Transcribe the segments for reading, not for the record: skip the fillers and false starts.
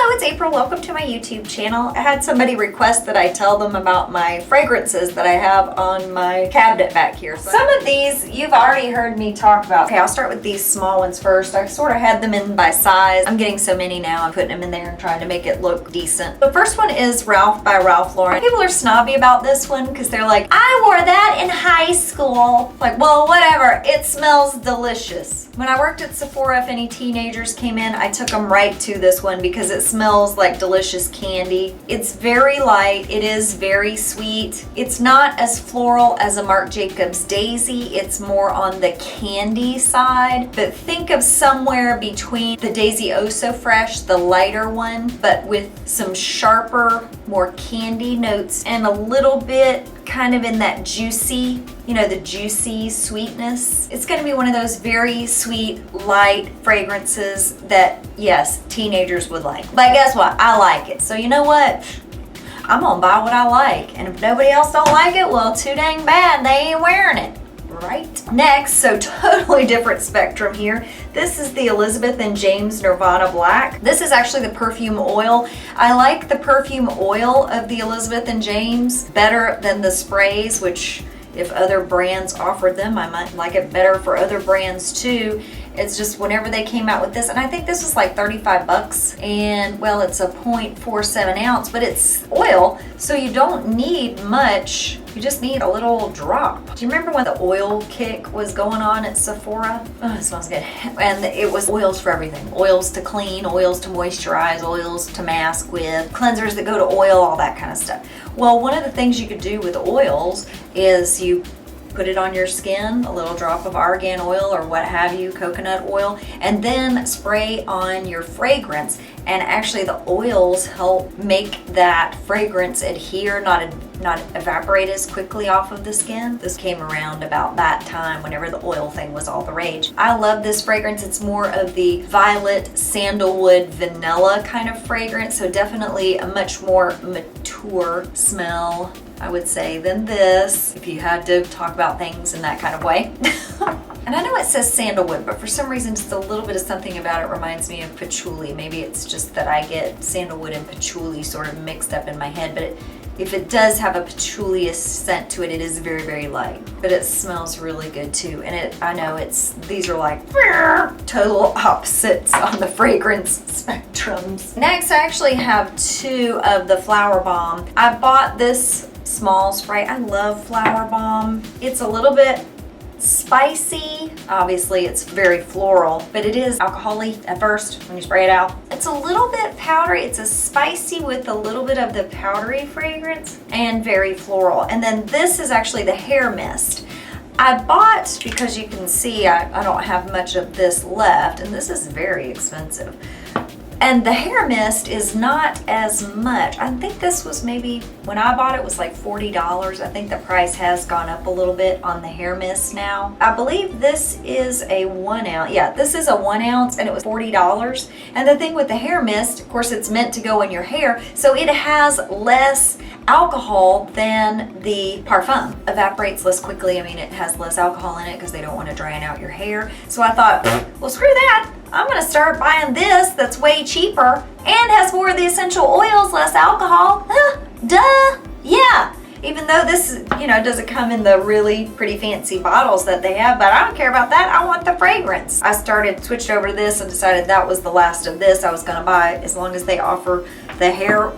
Hello, it's April. Welcome to my YouTube channel. I had somebody request that I tell them about my fragrances that I have on my cabinet back here. Some of these you've already heard me talk about. Okay, I'll start with these small ones first. I sort of had them in by size. I'm getting so many now, I'm putting them in there and trying to make it look decent. The first one is Ralph by Ralph Lauren. People are snobby about this one because they're like, I wore that in high school. Like, well, whatever. It smells delicious. When I worked at Sephora, if any teenagers came in, I took them right to this one because it smells like delicious candy. It's very light. It is very sweet. It's not as floral as a Marc Jacobs Daisy. It's more on the candy side, but think of somewhere between the Daisy Oh So Fresh, the lighter one, but with some sharper, more candy notes and a little bit kind of in that juicy, you know, the juicy sweetness. It's going to be one of those very sweet, light fragrances that, yes, teenagers would like. But guess what? I like it. So you know what? I'm gonna buy what I like. And if nobody else don't like it, well, too dang bad. They ain't wearing it. Right? Next, so totally different spectrum here. This is the Elizabeth and James Nirvana Black. This is actually the perfume oil. I like the perfume oil of the Elizabeth and James better than the sprays, which if other brands offered them, I might like it better for other brands too. It's just whenever they came out with this, and I think this was like 35 bucks, and well, it's a 0.47 ounce, but it's oil, so you don't need much. You just need a little drop. Do you remember when the oil kick was going on at Sephora? Oh, it smells good. And it was oils for everything. Oils to clean, oils to moisturize, oils to mask with, cleansers that go to oil, all that kind of stuff. Well, one of the things you could do with oils is you put it on your skin, a little drop of argan oil or what have you, coconut oil, and then spray on your fragrance. And actually the oils help make that fragrance adhere, not evaporate as quickly off of the skin. This came around about that time whenever the oil thing was all the rage. I love this fragrance. It's more of the violet, sandalwood, vanilla kind of fragrance. So definitely a much more mature smell, I would say, than this, if you had to talk about things in that kind of way. And I know it says sandalwood, but for some reason just a little bit of something about it reminds me of patchouli. Maybe it's just that I get sandalwood and patchouli sort of mixed up in my head, but if it does have a patchouli scent to it, it is very, very light. But it smells really good too. And I know these are like total opposites on the fragrance spectrums. Next, I actually have two of the Flowerbomb. I bought this small spray. I love Flowerbomb. It's a little bit spicy. Obviously it's very floral, but it is alcoholic at first when you spray it out. It's a little bit powdery. It's a spicy with a little bit of the powdery fragrance and very floral. And then this is actually the hair mist. I bought, because you can see I don't have much of this left, and this is very expensive. And the hair mist is not as much. I think this was maybe, when I bought it was like $40. I think the price has gone up a little bit on the hair mist now. I believe this is a 1 ounce. Yeah, this is a 1 ounce and it was $40. And the thing with the hair mist, of course, it's meant to go in your hair, so it has less alcohol than the parfum. Evaporates less quickly. I mean, it has less alcohol in it because they don't want to drown out your hair. So I thought, well, screw that. I'm gonna start buying this that's way cheaper and has more of the essential oils, less alcohol. Huh, duh, yeah. Even though this, you know, doesn't come in the really pretty fancy bottles that they have, but I don't care about that. I want the fragrance. I switched over to this and decided that was the last of this I was gonna buy. As long as they offer the hair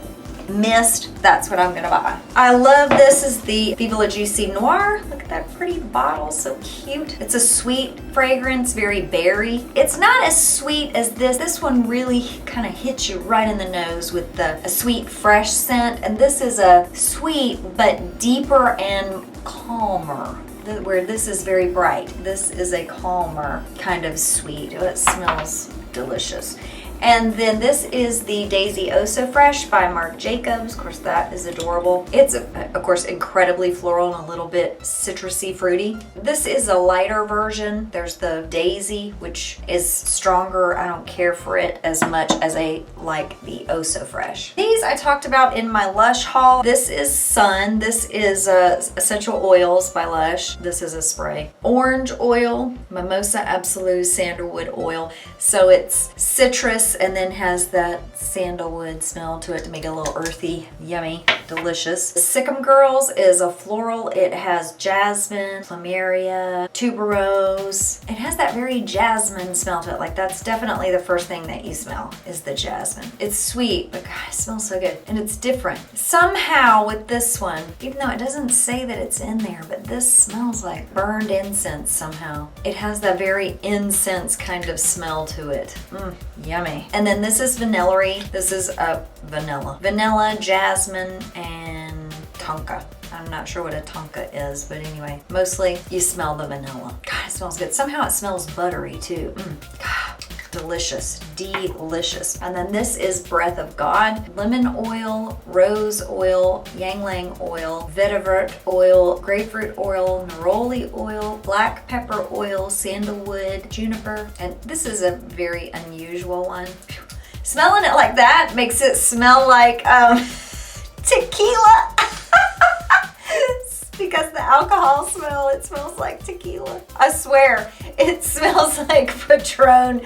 mist, that's what I'm gonna buy. I love this is the Viva Juicy Noir. Look at that pretty bottle, so cute. It's a sweet fragrance, very berry. It's not as sweet as this. This one really kind of hits you right in the nose with a sweet, fresh scent. And this is a sweet, but deeper and calmer. Where this is very bright. This is a calmer kind of sweet. Oh, it smells delicious. And then this is the Daisy Oh So Fresh by Marc Jacobs. Of course, that is adorable. It's, of course, incredibly floral and a little bit citrusy, fruity. This is a lighter version. There's the Daisy, which is stronger. I don't care for it as much as I like the Oh So Fresh. These I talked about in my Lush haul. This is Sun. This is Essential Oils by Lush. This is a spray. Orange oil, Mimosa Absolute Sandalwood oil. So it's citrus, citrus, and then has that sandalwood smell to it to make it a little earthy, yummy, delicious. Sikkim Girls is a floral. It has jasmine, plumeria, tuberose. It has that very jasmine smell to it. Like that's definitely the first thing that you smell is the jasmine. It's sweet, but God, it smells so good. And it's different. Somehow with this one, even though it doesn't say that it's in there, but this smells like burned incense somehow. It has that very incense kind of smell to it. Yummy. And then this is Vanillary. This is a vanilla, jasmine, and tonka. I'm not sure what a tonka is, but anyway, mostly you smell the vanilla. God, it smells good. Somehow it smells buttery too. God, delicious, delicious. And then this is Breath of God. Lemon oil, rose oil, ylang oil, vetiver oil, grapefruit oil, neroli oil, black pepper oil, sandalwood, juniper. And this is a very unusual one. Smelling it like that makes it smell like tequila. Because the alcohol smell, it smells like tequila. I swear, it smells like Patron.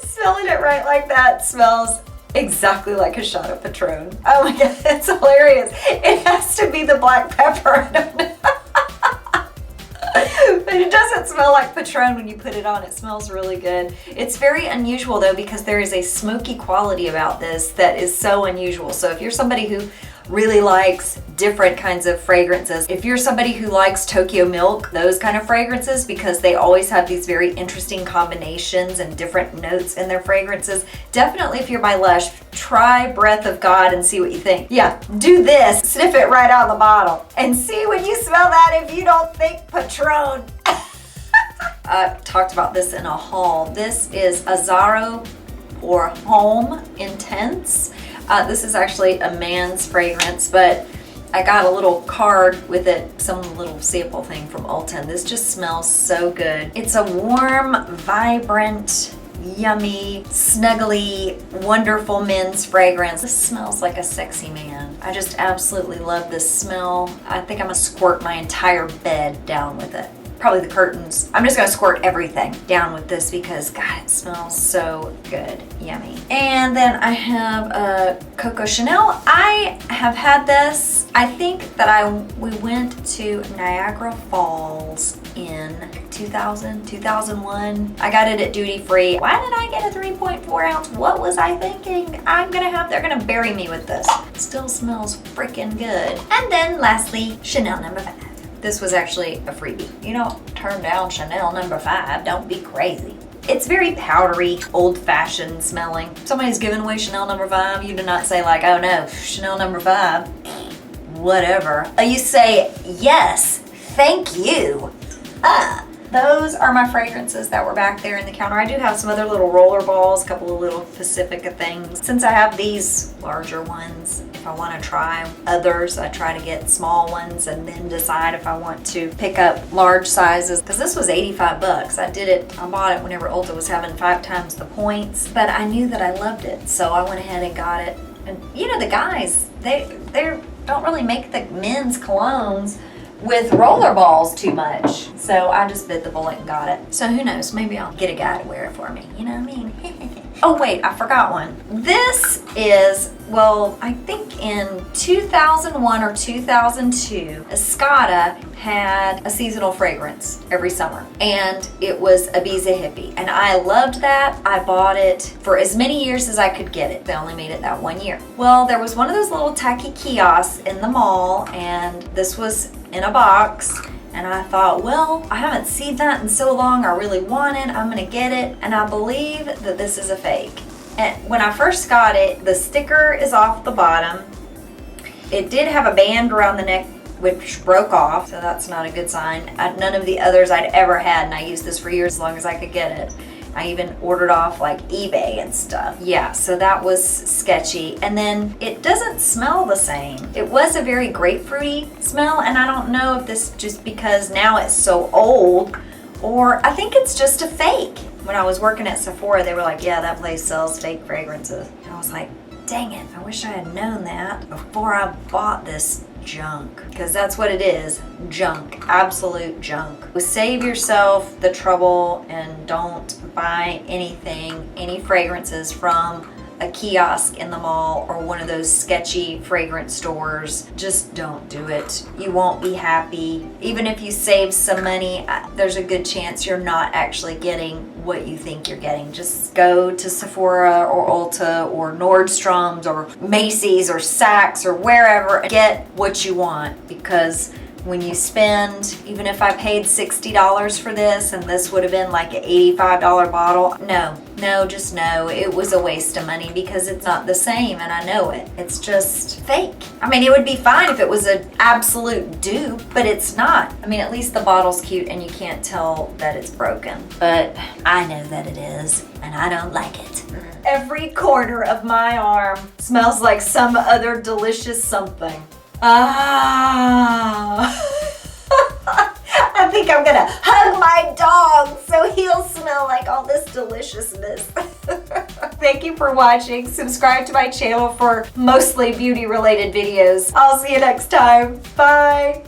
Smelling it right like that smells exactly like a shot of Patron. Oh my God, that's hilarious. It has to be the black pepper. I don't know. But it doesn't smell like Patron when you put it on. It smells really good. It's very unusual though, because there is a smoky quality about this that is so unusual. So if you're somebody who really likes different kinds of fragrances, if you're somebody who likes Tokyo Milk, those kind of fragrances, because they always have these very interesting combinations and different notes in their fragrances, definitely if you're by Lush, try Breath of God and see what you think. Yeah, do this, sniff it right out of the bottle, and see when you smell that if you don't think Patron. I talked about this in a haul. This is Azzaro or Homme Intense. This is actually a man's fragrance, but I got a little card with it, some little sample thing from Ulta, and this just smells so good. It's a warm, vibrant, yummy, snuggly, wonderful men's fragrance. This smells like a sexy man. I just absolutely love this smell. I think I'm gonna squirt my entire bed down with it. Probably the curtains. I'm just gonna squirt everything down with this because God, it smells so good. Yummy. And then I have a Coco Chanel. I have had this. I think that we went to Niagara Falls in 2001. I got it at duty free. Why did I get a 3.4 ounce? What was I thinking? They're gonna bury me with this. It still smells freaking good. And then lastly, Chanel number 5. This was actually a freebie. You don't turn down Chanel number 5. Don't be crazy. It's very powdery, old-fashioned smelling. If somebody's giving away Chanel number 5, you do not say like, oh no, Chanel number 5, whatever. You say, yes, thank you. Those are my fragrances that were back there in the counter. I do have some other little roller balls, a couple of little Pacifica things. Since I have these larger ones, if I want to try others, I try to get small ones and then decide if I want to pick up large sizes. Because this was 85 bucks. I bought it whenever Ulta was having 5 times the points, but I knew that I loved it, so I went ahead and got it. And you know, the guys, they don't really make the men's colognes with roller balls too much. So I just bit the bullet and got it. So who knows, maybe I'll get a guy to wear it for me, you know what I mean? Oh wait, I forgot one. This is, well, I think in 2001 or 2002, Escada had a seasonal fragrance every summer, and it was Ibiza Hippie, and I loved that. I bought it for as many years as I could get it. They only made it that 1 year. Well, there was one of those little tacky kiosks in the mall, and this was in a box. And I thought, well, I haven't seen that in so long. I really want it. I'm gonna get it. And I believe that this is a fake. And when I first got it, the sticker is off the bottom. It did have a band around the neck which broke off, so that's not a good sign. None of the others I'd ever had, and I used this for years as long as I could get it. I even ordered off like eBay and stuff. Yeah, so that was sketchy. And then it doesn't smell the same. It was a very grapefruity smell, and I don't know if this just because now it's so old, or I think it's just a fake. When I was working at Sephora, they were like, yeah, that place sells fake fragrances. And I was like, dang it, I wish I had known that before I bought this junk, because that's what it is, junk, absolute junk. Save yourself the trouble and don't buy anything, any fragrances from a kiosk in the mall or one of those sketchy fragrance stores. Just don't do it. You won't be happy. Even if you save some money, there's a good chance you're not actually getting what you think you're getting. Just go to Sephora or Ulta or Nordstrom's or Macy's or Saks or wherever. Get what you want, because when you spend, even if I paid $60 for this and this would have been like an $85 bottle, just know it was a waste of money, because it's not the same, and I know it. It's just fake. I mean, it would be fine if it was an absolute dupe, but it's not. I mean, at least the bottle's cute and you can't tell that it's broken. But I know that it is, and I don't like it. Every corner of my arm smells like some other delicious something. I think I'm gonna hug my dog so he'll smell like all this deliciousness. Thank you for watching. Subscribe to my channel for mostly beauty related videos. I'll see you next time. Bye.